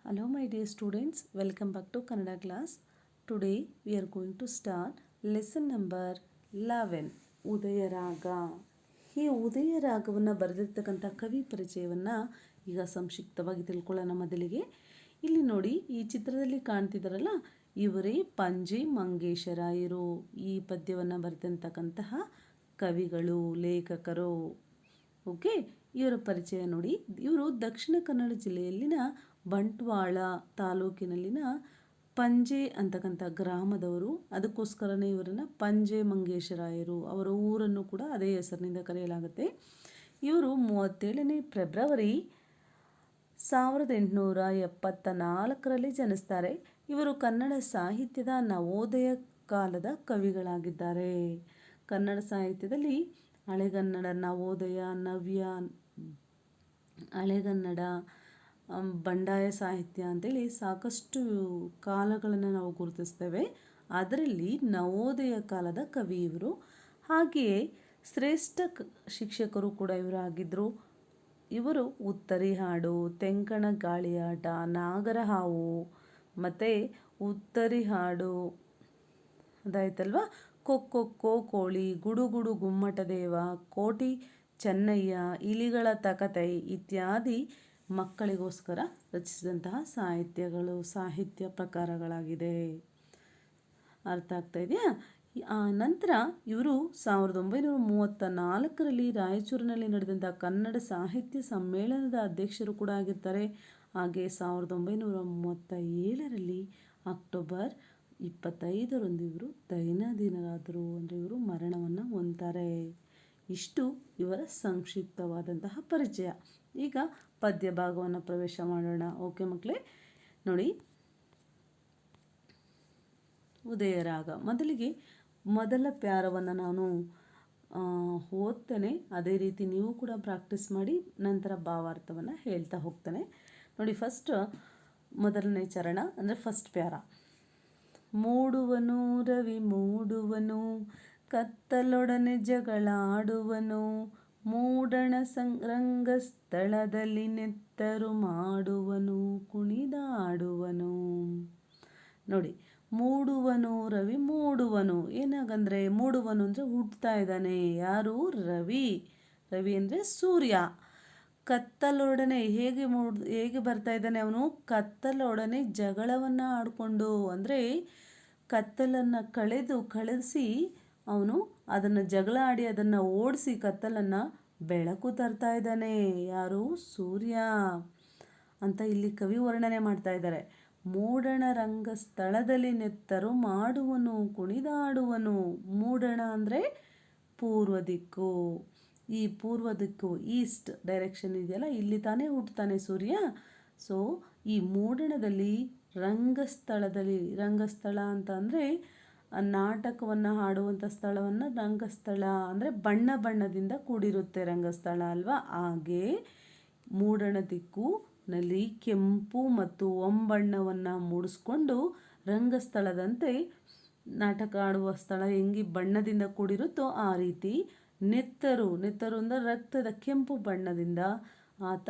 Hello my dear students, welcome back to Kannada class. Today we are going to start lesson number 11 ಉದಯರಾಗ. ಈ ಉದಯರಾಗವನ್ನು ಬರೆದಿರ್ತಕ್ಕಂಥ ಕವಿ ಪರಿಚಯವನ್ನು ಈಗ ಸಂಕ್ಷಿಪ್ತವಾಗಿ ತಿಳ್ಕೊಳ್ಳೋಣ. ಮೊದಲಿಗೆ ಇಲ್ಲಿ ನೋಡಿ, ಈ ಚಿತ್ರದಲ್ಲಿ ಕಾಣ್ತಿದ್ದಾರಲ್ಲ, ಇವರೇ ಪಂಜೆ ಮಂಗೇಶರಾಯರು. ಈ ಪದ್ಯವನ್ನು ಬರೆದಂತಕ್ಕಂತಹ ಕವಿಗಳು, ಲೇಖಕರು. ಓಕೆ, ಇವರ ಪರಿಚಯ ನೋಡಿ. ಇವರು ದಕ್ಷಿಣ ಕನ್ನಡ ಜಿಲ್ಲೆಯಲ್ಲಿನ ಬಂಟ್ವಾಳ ತಾಲೂಕಿನಲ್ಲಿನ ಪಂಜೆ ಅಂತಕ್ಕಂಥ ಗ್ರಾಮದವರು. ಅದಕ್ಕೋಸ್ಕರನೇ ಇವರನ್ನು ಪಂಜೆ ಮಂಗೇಶರಾಯರು, ಅವರ ಊರನ್ನು ಕೂಡ ಅದೇ ಹೆಸರಿನಿಂದ ಕರೆಯಲಾಗುತ್ತೆ. ಇವರು 37ನೇ ಫೆಬ್ರವರಿ 1874ರಲ್ಲಿ ಜನಿಸ್ತಾರೆ. ಇವರು ಕನ್ನಡ ಸಾಹಿತ್ಯದ ನವೋದಯ ಕಾಲದ ಕವಿಗಳಾಗಿದ್ದಾರೆ. ಕನ್ನಡ ಸಾಹಿತ್ಯದಲ್ಲಿ ಹಳೆಗನ್ನಡ, ನವೋದಯ, ನವ್ಯ, ಹಳೆಗನ್ನಡ, ಬಂಡಾಯ ಸಾಹಿತ್ಯ ಅಂತೇಳಿ ಸಾಕಷ್ಟು ಕಾಲಗಳನ್ನು ನಾವು ಗುರುತಿಸ್ತೇವೆ. ಅದರಲ್ಲಿ ನವೋದಯ ಕಾಲದ ಕವಿ ಇವರು. ಹಾಗೆಯೇ ಶ್ರೇಷ್ಠ ಶಿಕ್ಷಕರು ಕೂಡ ಇವರು ಆಗಿದ್ದರು. ಇವರು ಉತ್ತರಿ ಹಾಡು, ತೆಂಕಣ ಗಾಳಿಯಾಟ, ನಾಗರಹಾವು ಮತ್ತು ಉತ್ತರಿ ಹಾಡು ಅದಾಯ್ತಲ್ವ, ಕೊಕ್ಕೊ ಕೋಳಿ, ಗುಡುಗುಡು ಗುಮ್ಮಟದೇವ, ಕೋಟಿ ಚೆನ್ನಯ್ಯ, ಇಲಿಗಳ ತಕತೈ ಇತ್ಯಾದಿ ಮಕ್ಕಳಿಗೋಸ್ಕರ ರಚಿಸಿದಂತಹ ಸಾಹಿತ್ಯ ಪ್ರಕಾರಗಳಾಗಿದೆ. ಅರ್ಥ ಆಗ್ತಾ ಇದೆಯಾ? ನಂತರ ಇವರು 1934ರಲ್ಲಿ ರಾಯಚೂರಿನಲ್ಲಿ ನಡೆದಂಥ ಕನ್ನಡ ಸಾಹಿತ್ಯ ಸಮ್ಮೇಳನದ ಅಧ್ಯಕ್ಷರು ಕೂಡ ಆಗಿರ್ತಾರೆ. ಹಾಗೆ 1937ರಲ್ಲಿ ಅಕ್ಟೋಬರ್ 25ರಂದು ಇವರು ದೈನಂದಿನರಾದರು, ಅಂದರೆ ಇವರು ಮರಣವನ್ನು ಹೊಂದ್ತಾರೆ. ಇಷ್ಟು ಇವರ ಸಂಕ್ಷಿಪ್ತವಾದಂತಹ ಪರಿಚಯ. ಈಗ ಪದ್ಯ ಭಾಗವನ್ನು ಪ್ರವೇಶ ಮಾಡೋಣ. ಓಕೆ ಮಕ್ಕಳೇ, ನೋಡಿ, ಉದಯರಾಗ. ಮೊದಲಿಗೆ ಮೊದಲ ಪ್ಯಾರವನ್ನು ನಾನು ಓದ್ತೇನೆ. ಅದೇ ರೀತಿ ನೀವು ಕೂಡ ಪ್ರಾಕ್ಟೀಸ್ ಮಾಡಿ, ನಂತರ ಭಾವಾರ್ಥವನ್ನು ಹೇಳ್ತಾ ಹೋಗ್ತಾನೆ. ನೋಡಿ, ಫಸ್ಟ್ ಮೊದಲನೇ ಚರಣ ಅಂದರೆ ಫಸ್ಟ್ ಪ್ಯಾರ. ಮೂಡುವನು ರವಿ ಮೂಡುವನು, ಕತ್ತಲೊಡನೆ ಜಗಳಾಡುವನು, ಮೂಡಣ ರಂಗಸ್ಥಳದಲ್ಲಿ ನೆತ್ತರು ಮಾಡುವನು, ಕುಣಿದಾಡುವನು. ನೋಡಿ, ಮೂಡುವನು ರವಿ ಮೂಡುವನು. ಏನಾಗಂದರೆ ಮೂಡುವನು ಅಂದರೆ ಹುಟ್ಟುತ್ತಾ ಇದ್ದಾನೆ. ಯಾರು? ರವಿ. ರವಿ ಅಂದರೆ ಸೂರ್ಯ. ಕತ್ತಲೊಡನೆ ಹೇಗೆ ಬರ್ತಾ ಇದ್ದಾನೆ ಅವನು? ಕತ್ತಲೊಡನೆ ಜಗಳವನ್ನು ಆಡಿಕೊಂಡು, ಅಂದರೆ ಕತ್ತಲನ್ನು ಕಳಿಸಿ ಅವನು ಅದನ್ನು ಜಗಳ ಆಡಿ ಅದನ್ನು ಓಡಿಸಿ ಕತ್ತಲನ್ನು ಬೆಳಕು ತರ್ತಾ ಇದ್ದಾನೆ. ಯಾರು? ಸೂರ್ಯ ಅಂತ ಇಲ್ಲಿ ಕವಿ ವರ್ಣನೆ ಮಾಡ್ತಾ ಇದ್ದಾರೆ. ಮೂಡಣ ರಂಗಸ್ಥಳದಲ್ಲಿ ನೆತ್ತರು ಮಾಡುವನು, ಕುಣಿದಾಡುವನು. ಮೂಡಣ ಅಂದರೆ ಪೂರ್ವ ದಿಕ್ಕು. ಈ ಪೂರ್ವ ದಿಕ್ಕು, ಈಸ್ಟ್ ಡೈರೆಕ್ಷನ್ ಇದೆಯಲ್ಲ, ಇಲ್ಲಿ ತಾನೇ ಹುಟ್ಟುತ್ತಾನೆ ಸೂರ್ಯ. ಸೊ ಈ ಮೂಡಣದಲ್ಲಿ ರಂಗಸ್ಥಳ ಅಂತ ಅಂದರೆ ನಾಟಕವನ್ನು ಹಾಡುವಂಥ ಸ್ಥಳವನ್ನು ರಂಗಸ್ಥಳ ಅಂದರೆ ಬಣ್ಣದಿಂದ ಕೂಡಿರುತ್ತೆ ರಂಗಸ್ಥಳ ಅಲ್ವಾ. ಹಾಗೆ ಮೂಡಣ ದಿಕ್ಕುನಲ್ಲಿ ಕೆಂಪು ಮತ್ತು ಒಂಬಣ್ಣವನ್ನು ಮೂಡಿಸ್ಕೊಂಡು ರಂಗಸ್ಥಳದಂತೆ ನಾಟಕ ಆಡುವ ಸ್ಥಳ ಹೆಂಗೆ ಬಣ್ಣದಿಂದ ಕೂಡಿರುತ್ತೋ ಆ ರೀತಿ ನೆತ್ತರು ಅಂದರೆ ರಕ್ತದ ಕೆಂಪು ಬಣ್ಣದಿಂದ ಆತ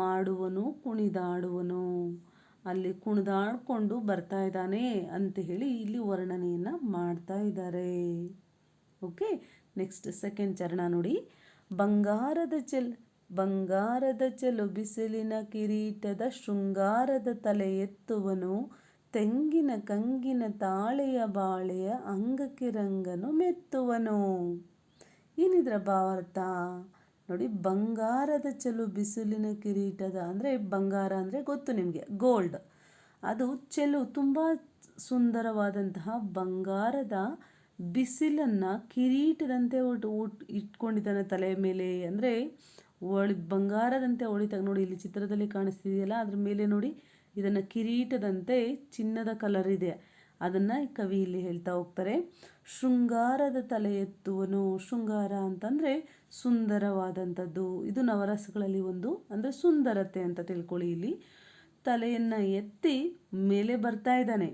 ಮಾಡುವನು, ಕುಣಿದಾಡುವನು. ಅಲ್ಲಿ ಕುಣಿದಾಡಿಕೊಂಡು ಬರ್ತಾ ಇದ್ದಾನೆ ಅಂತ ಹೇಳಿ ಇಲ್ಲಿ ವರ್ಣನೆಯನ್ನು ಮಾಡ್ತಾ ಇದ್ದಾರೆ. ಓಕೆ, ನೆಕ್ಸ್ಟ್ ಸೆಕೆಂಡ್ ಚರಣ ನೋಡಿ. ಬಂಗಾರದ ಚೆಲು ಬಿಸಿಲಿನ ಕಿರೀಟದ ಶೃಂಗಾರದ ತಲೆ ಎತ್ತುವನು, ತೆಂಗಿನ ಕಂಗಿನ ತಾಳೆಯ ಬಾಳೆಯ ಅಂಗಕ್ಕೆ ರಂಗನು ಮೆತ್ತುವನು. ಏನಿದ್ರ ಭಾವಾರ್ಥ ನೋಡಿ. ಬಂಗಾರದ ಚೆಲು ಬಿಸಿಲಿನ ಕಿರೀಟದ ಅಂದರೆ ಬಂಗಾರ ಅಂದರೆ ಗೊತ್ತು ನಿಮಗೆ, ಗೋಲ್ಡ್. ಅದು ಚೆಲು ತುಂಬ ಸುಂದರವಾದಂತಹ ಬಂಗಾರದ ಬಿಸಿಲನ್ನು ಕಿರೀಟದಂತೆ ಇಟ್ಕೊಂಡಿದ್ದಾನೆ ತಲೆಯ ಮೇಲೆ. ಅಂದರೆ ಬಂಗಾರದಂತೆ ಹೊಳಿತಾಗ ನೋಡಿ, ಇಲ್ಲಿ ಚಿತ್ರದಲ್ಲಿ ಕಾಣಿಸ್ತಿದೆಯಲ್ಲ, ಅದ್ರ ಮೇಲೆ ನೋಡಿ, ಇದನ್ನು ಕಿರೀಟದಂತೆ ಚಿನ್ನದ ಕಲರ್ ಇದೆ, ಅದನ್ನು ಕವಿ ಇಲ್ಲಿ ಹೇಳ್ತಾ ಹೋಗ್ತಾರೆ. ಶೃಂಗಾರದ ತಲೆ ಎತ್ತುವನು. ಶೃಂಗಾರ ಅಂತಂದರೆ ಸುಂದರವಾದಂಥದ್ದು. ಇದು ನವರಸಗಳಲ್ಲಿ ಒಂದು, ಅಂದರೆ ಸುಂದರತೆ ಅಂತ ತಿಳ್ಕೊಳ್ಳಿ. ಇಲ್ಲಿ ತಲೆಯನ್ನು ಎತ್ತಿ ಮೇಲೆ ಬರ್ತಾ ಇದ್ದಾನೆ.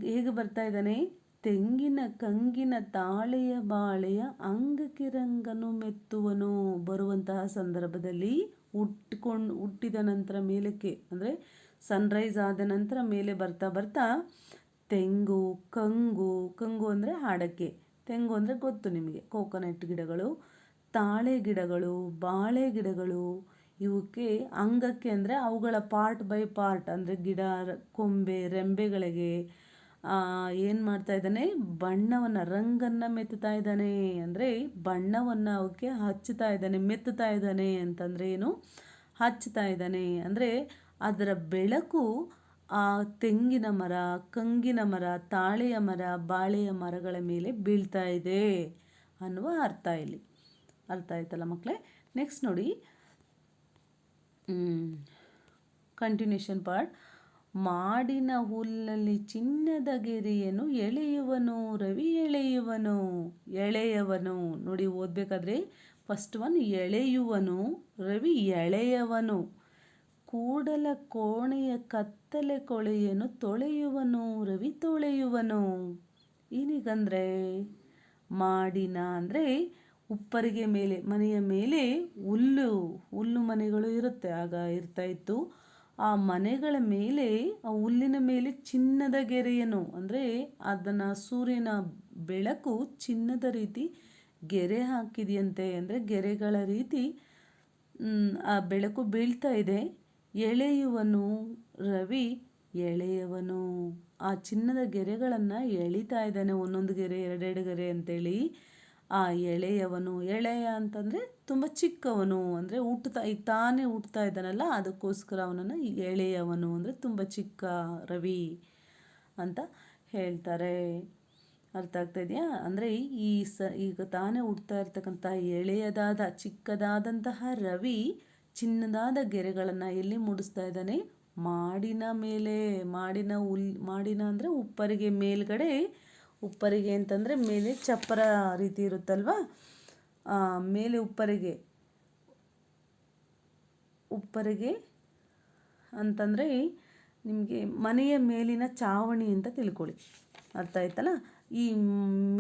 ಹೇಗೆ ಬರ್ತಾ ಇದ್ದಾನೆ? ತೆಂಗಿನ ಕಂಗಿನ ತಾಳೆಯ ಬಾಳೆಯ ಅಂಗಕ್ಕೆ ರಂಗನು ಮೆತ್ತುವನು. ಬರುವಂತಹ ಸಂದರ್ಭದಲ್ಲಿ ಹುಟ್ಟಿದ ನಂತರ ಮೇಲಕ್ಕೆ ಅಂದರೆ ಸನ್ರೈಸ್ ಆದ ನಂತರ ಮೇಲೆ ಬರ್ತಾ ಬರ್ತಾ ತೆಂಗು, ಕಂಗು ಅಂದರೆ ಅಡಕೆ, ತೆಂಗು ಅಂದರೆ ಗೊತ್ತು ನಿಮಗೆ, ಕೋಕೋನಟ್ ಗಿಡಗಳು, ತಾಳೆ ಗಿಡಗಳು, ಬಾಳೆ ಗಿಡಗಳು, ಇವಕ್ಕೆ ಅಂಗಕ್ಕೆ ಅಂದರೆ ಅವುಗಳ ಪಾರ್ಟ್ ಬೈ ಪಾರ್ಟ್ ಅಂದರೆ ಗಿಡ, ಕೊಂಬೆ, ರೆಂಬೆಗಳಿಗೆ ಏನು ಮಾಡ್ತಾ ಇದ್ದಾನೆ, ಬಣ್ಣವನ್ನು, ರಂಗನ್ನು ಮೆತ್ತುತ್ತಾ ಇದ್ದಾನೆ. ಅಂದರೆ ಬಣ್ಣವನ್ನು ಅವಕ್ಕೆ ಹಚ್ಚುತ್ತಾ ಇದ್ದಾನೆ. ಮೆತ್ತುತ್ತಾ ಇದ್ದಾನೆ ಅಂತಂದರೆ ಏನು, ಹಚ್ಚುತ್ತಾ ಇದ್ದಾನೆ ಅಂದರೆ ಅದರ ಬೆಳಕು ಆ ತೆಂಗಿನ ಮರ, ಕಂಗಿನ ಮರ, ತಾಳೆಯ ಮರ, ಬಾಳೆಯ ಮರಗಳ ಮೇಲೆ ಬೀಳ್ತಾ ಇದೆ ಅನ್ನುವ ಅರ್ಥ ಇಲ್ಲಿ. ಅರ್ಥ ಆಯ್ತಲ್ಲ ಮಕ್ಕಳೇ? ನೆಕ್ಸ್ಟ್ ನೋಡಿ, ಕಂಟಿನ್ಯೂಷನ್ ಪಾರ್ಟ್. ಮಾಡಿನ ಹುಲ್ಲಲ್ಲಿ ಚಿನ್ನದ ಗೆರೆಯನ್ನು ಎಳೆಯುವನು ರವಿ ಎಳೆಯವನು. ನೋಡಿ ಓದಬೇಕಾದ್ರೆ ಫಸ್ಟ್ ಒನ್ ಎಳೆಯುವನು, ರವಿ ಎಳೆಯವನು. ಕೂಡಲ ಕೋಣೆಯ ಕತ್ತಲೆ ಕೊಳೆಯನ್ನು ತೊಳೆಯುವನು, ರವಿ ತೊಳೆಯುವನು. ಏನೀಗಂದರೆ ಮಾಡಿನ ಅಂದರೆ ಉಪ್ಪರಿಗೆ ಮೇಲೆ, ಮನೆಯ ಮೇಲೆ ಹುಲ್ಲು ಮನೆಗಳು ಇರುತ್ತೆ, ಆಗ ಇರ್ತಾ ಇತ್ತು. ಆ ಮನೆಗಳ ಮೇಲೆ, ಆ ಹುಲ್ಲಿನ ಮೇಲೆ ಚಿನ್ನದ ಗೆರೆಯನ್ನು ಅಂದರೆ ಅದನ್ನು ಸೂರ್ಯನ ಬೆಳಕು ಚಿನ್ನದ ರೀತಿ ಗೆರೆ ಹಾಕಿದೆಯಂತೆ. ಅಂದರೆ ಗೆರೆಗಳ ರೀತಿ ಆ ಬೆಳಕು ಬೀಳ್ತಾ ಇದೆ. ಎಳೆಯುವನು ರವಿ ಎಳೆಯವನು. ಆ ಚಿನ್ನದ ಗೆರೆಗಳನ್ನು ಎಳಿತಾ ಇದ್ದಾನೆ, ಒಂದೊಂದು ಗೆರೆ, ಎರಡೆರಡು ಗೆರೆ ಅಂತೇಳಿ. ಆ ಎಳೆಯವನು, ಎಳೆಯ ಅಂತಂದರೆ ತುಂಬ ಚಿಕ್ಕವನು, ಅಂದರೆ ಈಗ ತಾನೇ ಹುಟ್ಟುತ್ತಾ ಇದ್ದಾನಲ್ಲ, ಅದಕ್ಕೋಸ್ಕರ ಅವನನ್ನು ಎಳೆಯವನು ಅಂದರೆ ತುಂಬ ಚಿಕ್ಕ ರವಿ ಅಂತ ಹೇಳ್ತಾರೆ. ಅರ್ಥ ಆಗ್ತಾ ಇದೆಯಾ? ಅಂದರೆ ಈಗ ತಾನೇ ಹುಟ್ಟುತ್ತಾ ಇರ್ತಕ್ಕಂಥ ಎಳೆಯದಾದ ಚಿಕ್ಕದಾದಂತಹ ರವಿ ಚಿನ್ನದಾದ ಗೆರೆಗಳನ್ನು ಎಲ್ಲಿ ಮೂಡಿಸ್ತಾ ಇದ್ದಾನೆ, ಮಾಡಿನ ಮೇಲೆ. ಮಾಡಿನ ಅಂದರೆ ಉಪ್ಪರಿಗೆ ಮೇಲ್ಗಡೆ. ಉಪ್ಪರಿಗೆ ಅಂತಂದರೆ ಮೇಲೆ ಚಪ್ಪರ ರೀತಿ ಇರುತ್ತಲ್ವ, ಮೇಲೆ ಉಪ್ಪರಿಗೆ ಅಂತಂದರೆ ನಿಮಗೆ ಮನೆಯ ಮೇಲಿನ ಚಾವಣಿ ಅಂತ ತಿಳ್ಕೊಳ್ಳಿ. ಅರ್ಥ ಆಯ್ತಲ್ಲ? ಈ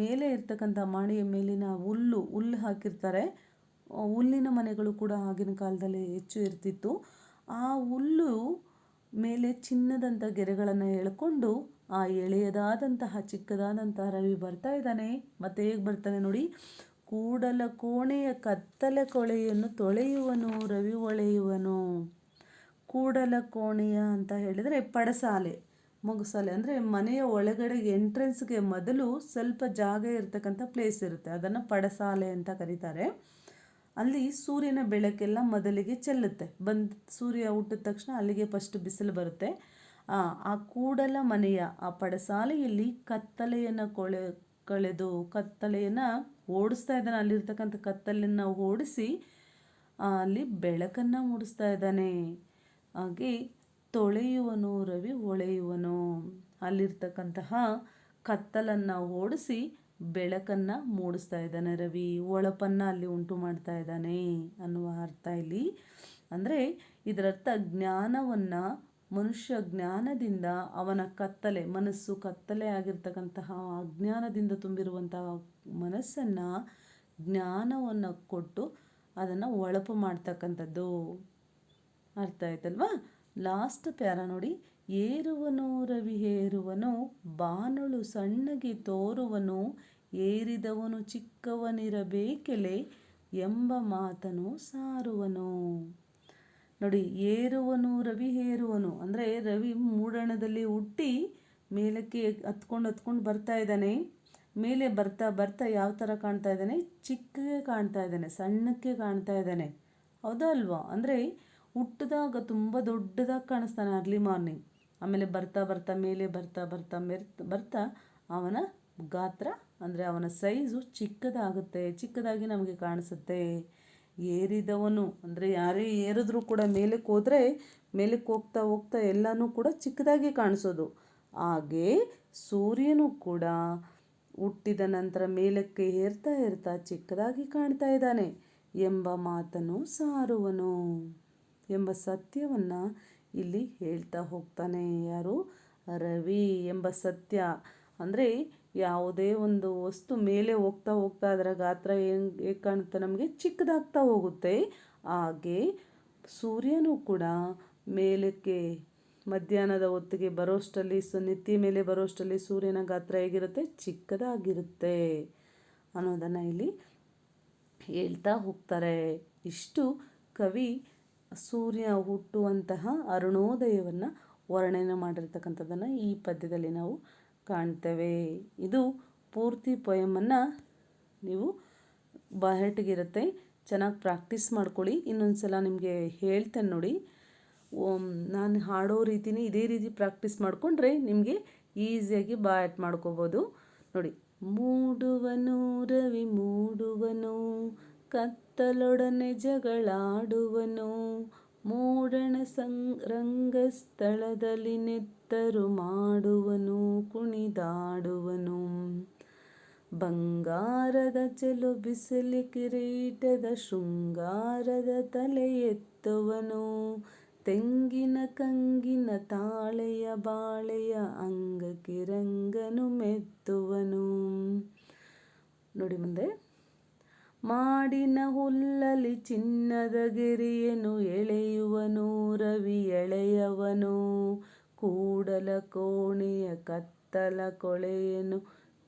ಮೇಲೆ ಇರ್ತಕ್ಕಂಥ ಮಾಡಿಯ ಮೇಲಿನ ಹುಲ್ಲು ಹಾಕಿರ್ತಾರೆ. ಹುಲ್ಲಿನ ಮನೆಗಳು ಕೂಡ ಆಗಿನ ಕಾಲದಲ್ಲಿ ಹೆಚ್ಚು ಇರ್ತಿತ್ತು. ಆ ಹುಲ್ಲು ಮೇಲೆ ಚಿನ್ನದಂಥ ಗೆರೆಗಳನ್ನು ಎಳ್ಕೊಂಡು ಆ ಎಳೆಯದಾದಂತಹ ಚಿಕ್ಕದಾದಂತಹ ರವಿ ಬರ್ತಾ ಇದ್ದಾನೆ. ಮತ್ತು ಹೇಗೆ ಬರ್ತಾನೆ ನೋಡಿ, ಕೂಡಲ ಕೋಣೆಯ ಕತ್ತಲೆ ಕೊಳೆಯನ್ನು ತೊಳೆಯುವನು ರವಿ ಹೊಳೆಯುವನು. ಕೂಡಲ ಕೋಣೆಯ ಅಂತ ಹೇಳಿದರೆ ಪಡಸಾಲೆ, ಮೊಗಸಾಲೆ ಅಂದರೆ ಮನೆಯ ಒಳಗಡೆ ಎಂಟ್ರೆನ್ಸ್ಗೆ ಮೊದಲು ಸ್ವಲ್ಪ ಜಾಗ ಇರ್ತಕ್ಕಂಥ ಪ್ಲೇಸ್ ಇರುತ್ತೆ, ಅದನ್ನು ಪಡಸಾಲೆ ಅಂತ ಕರೀತಾರೆ. ಅಲ್ಲಿ ಸೂರ್ಯನ ಬೆಳಕೆಲ್ಲ ಮೊದಲಿಗೆ ಚೆಲ್ಲುತ್ತೆ. ಸೂರ್ಯ ಹುಟ್ಟಿದ ತಕ್ಷಣ ಅಲ್ಲಿಗೆ ಫಸ್ಟ್ ಬಿಸಿಲು ಬರುತ್ತೆ. ಆ ಕೂಡಲ ಮನೆಯ ಆ ಪಡಸಾಲೆಯಲ್ಲಿ ಕತ್ತಲೆಯನ್ನು ಕಳೆದು ಕತ್ತಲೆಯನ್ನು ಓಡಿಸ್ತಾ ಇದ್ದಾನೆ. ಅಲ್ಲಿರ್ತಕ್ಕಂಥ ಕತ್ತಲೆಯನ್ನು ಓಡಿಸಿ ಅಲ್ಲಿ ಬೆಳಕನ್ನು ಮೂಡಿಸ್ತಾ ಇದ್ದಾನೆ. ಹಾಗೆ ತೊಳೆಯುವನು ರವಿ ಹೊಳೆಯುವನು. ಅಲ್ಲಿರ್ತಕ್ಕಂತಹ ಕತ್ತಲನ್ನು ಓಡಿಸಿ ಬೆಳಕನ್ನು ಮೂಡಿಸ್ತಾ ಇದ್ದಾನೆ ರವಿ, ಹೊಳಪನ್ನು ಅಲ್ಲಿ ಉಂಟು ಮಾಡ್ತಾ ಇದ್ದಾನೆ ಅನ್ನುವ ಅರ್ಥ ಇಲ್ಲಿ. ಅಂದರೆ ಇದರರ್ಥ ಜ್ಞಾನವನ್ನು, ಮನುಷ್ಯ ಜ್ಞಾನದಿಂದ ಅವನ ಮನಸ್ಸು ಕತ್ತಲೆ ಆಗಿರ್ತಕ್ಕಂತಹ ಅಜ್ಞಾನದಿಂದ ತುಂಬಿರುವಂತಹ ಮನಸ್ಸನ್ನು ಜ್ಞಾನವನ್ನು ಕೊಟ್ಟು ಅದನ್ನು ಹೊಳಪು ಮಾಡ್ತಕ್ಕಂಥದ್ದು. ಅರ್ಥ ಆಯ್ತಲ್ವಾ? ಲಾಸ್ಟ್ ಪ್ಯಾರ ನೋಡಿ, ಏರುವನು ರವಿ ಹೇರುವನು, ಬಾನಳು ಸಣ್ಣಗೆ ತೋರುವನು, ಏರಿದವನು ಚಿಕ್ಕವನಿರಬೇಕೆಲೆ ಎಂಬ ಮಾತನು ಸಾರುವನು. ನೋಡಿ, ಏರುವನು ರವಿ ಹೇರುವನು ಅಂದರೆ ರವಿ ಮೂಡಣದಲ್ಲಿ ಹುಟ್ಟಿ ಮೇಲಕ್ಕೆ ಹತ್ಕೊಂಡು ಬರ್ತಾ ಇದ್ದಾನೆ. ಮೇಲೆ ಬರ್ತಾ ಬರ್ತಾ ಯಾವ ಥರ ಕಾಣ್ತಾ ಇದ್ದಾನೆ, ಚಿಕ್ಕಗೆ ಕಾಣ್ತಾ ಇದ್ದಾನೆ, ಸಣ್ಣಕ್ಕೆ ಕಾಣ್ತಾ ಇದ್ದಾನೆ. ಹೌದಾ ಅಲ್ವಾ? ಅಂದರೆ ಹುಟ್ಟಿದಾಗ ತುಂಬ ದೊಡ್ಡದಾಗಿ ಕಾಣಿಸ್ತಾನೆ ಅರ್ಲಿ ಮಾರ್ನಿಂಗ್. ಆಮೇಲೆ ಬರ್ತಾ ಬರ್ತಾ ಮೇಲೆ ಬರ್ತಾ ಬರ್ತಾ ಬರ್ತಾ ಅವನ ಗಾತ್ರ ಅಂದರೆ ಅವನ ಸೈಜು ಚಿಕ್ಕದಾಗಿ ನಮಗೆ ಕಾಣಿಸುತ್ತೆ. ಏರಿದವನು ಅಂದರೆ ಯಾರೇ ಏರಿದ್ರೂ ಕೂಡ ಮೇಲಕ್ಕೆ ಹೋದರೆ ಮೇಲಕ್ಕೆ ಹೋಗ್ತಾ ಹೋಗ್ತಾ ಎಲ್ಲನೂ ಕೂಡ ಚಿಕ್ಕದಾಗಿ ಕಾಣಿಸೋದು. ಹಾಗೆ ಸೂರ್ಯನು ಕೂಡ ಹುಟ್ಟಿದ ನಂತರ ಮೇಲಕ್ಕೆ ಏರ್ತಾ ಚಿಕ್ಕದಾಗಿ ಕಾಣ್ತಾ ಇದ್ದಾನೆ ಎಂಬ ಮಾತನ್ನು ಸಾರುವನು ಎಂಬ ಸತ್ಯವನ್ನು ಇಲ್ಲಿ ಹೇಳ್ತಾ ಹೋಗ್ತಾನೆ. ಯಾರು? ರವಿ ಎಂಬ ಸತ್ಯ. ಅಂದರೆ ಯಾವುದೇ ಒಂದು ವಸ್ತು ಮೇಲೆ ಹೋಗ್ತಾ ಹೋಗ್ತಾ ಅದರ ಗಾತ್ರ ಹೇಗೆ ಕಾಣುತ್ತೆ, ನಮಗೆ ಚಿಕ್ಕದಾಗ್ತಾ ಹೋಗುತ್ತೆ. ಹಾಗೆ ಸೂರ್ಯನೂ ಕೂಡ ಮೇಲಕ್ಕೆ ಮಧ್ಯಾಹ್ನದ ಹೊತ್ತಿಗೆ ಬರೋಷ್ಟರಲ್ಲಿ ನೆತ್ತಿ ಮೇಲೆ ಬರೋಷ್ಟರಲ್ಲಿ ಸೂರ್ಯನ ಗಾತ್ರ ಹೇಗಿರುತ್ತೆ, ಚಿಕ್ಕದಾಗಿರುತ್ತೆ ಅನ್ನೋದನ್ನು ಇಲ್ಲಿ ಹೇಳ್ತಾ ಹೋಗ್ತಾರೆ. ಇಷ್ಟು ಕವಿ ಸೂರ್ಯ ಹುಟ್ಟುವಂತಹ ಅರುಣೋದಯವನ್ನು ವರ್ಣನೆ ಮಾಡಿರ್ತಕ್ಕಂಥದ್ದನ್ನು ಈ ಪದ್ಯದಲ್ಲಿ ನಾವು ಕಾಣ್ತೇವೆ. ಇದು ಪೂರ್ತಿ ಪೊಯಮನ್ನು ನೀವು ಬಹೆಟ್ಗಿರುತ್ತೆ, ಚೆನ್ನಾಗಿ ಪ್ರಾಕ್ಟೀಸ್ ಮಾಡ್ಕೊಳ್ಳಿ. ಇನ್ನೊಂದು ಸಲ ನಿಮಗೆ ಹೇಳ್ತೇನೆ ನೋಡಿ. ನಾನು ಹಾಡೋ ರೀತಿನೇ ಇದೇ ರೀತಿ ಪ್ರಾಕ್ಟೀಸ್ ಮಾಡಿಕೊಂಡ್ರೆ ನಿಮಗೆ ಈಸಿಯಾಗಿ ಬಾಯಟ್ ಮಾಡ್ಕೋಬೋದು. ನೋಡಿ, ಮೂಡುವನು ರವಿ ಮೂಡುವನು, ಕತ್ತಲೊಡನೆ ಜಗಳಾಡುವನು, ಮೂಡಣ ರಂಗಸ್ಥಳದಲ್ಲಿ ನೆತ್ತರು ಮಾಡುವನು, ಕುಣಿದಾಡುವನು, ಬಂಗಾರದ ಚೆಲು ಬಿಸಿಲಿ ಕಿರೀಟದ ಶೃಂಗಾರದ ತಲೆ ಎತ್ತುವನು, ತೆಂಗಿನ ಕಂಗಿನ ತಾಳೆಯ ಬಾಳೆಯ ಅಂಗಕ್ಕೆ ರಂಗನು ಮೆತ್ತುವನು. ನೋಡಿ ಮುಂದೆ, ಮಾಡಿನ ಹುಲ್ಲಲಿ ಚಿನ್ನದ ಗೆರೆಯನ್ನು ಎಳೆಯುವನು ರವಿ ಎಳೆಯವನು, ಕೂಡಲ ಕೋಣೆಯ ಕತ್ತಲ ಕೊಳೆಯನ್ನು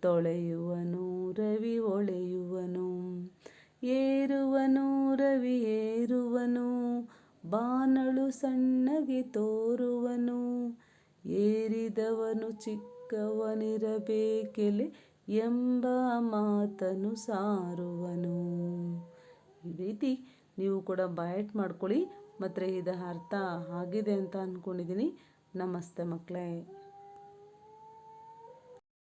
ತೊಳೆಯುವನು ರವಿ ಒಳೆಯುವನು, ಏರುವನು ರವಿ ಏರುವನು, ಬಾನಳು ಸಣ್ಣಗೆ ತೋರುವನು, ಏರಿದವನು ಚಿಕ್ಕವನಿರಬೇಕೆಲೆ ಎಂಬ ಮಾತನು ಸಾರುವನು. ಈ ರೀತಿ ನೀವು ಕೂಡ ಬಯಟ್ ಮಾಡ್ಕೊಳ್ಳಿ. ಮತ್ತು ಇದರ ಅರ್ಥ ಆಗಿದೆ ಅಂತ ಅಂದ್ಕೊಂಡಿದ್ದೀನಿ. ನಮಸ್ತೆ ಮಕ್ಕಳೇ.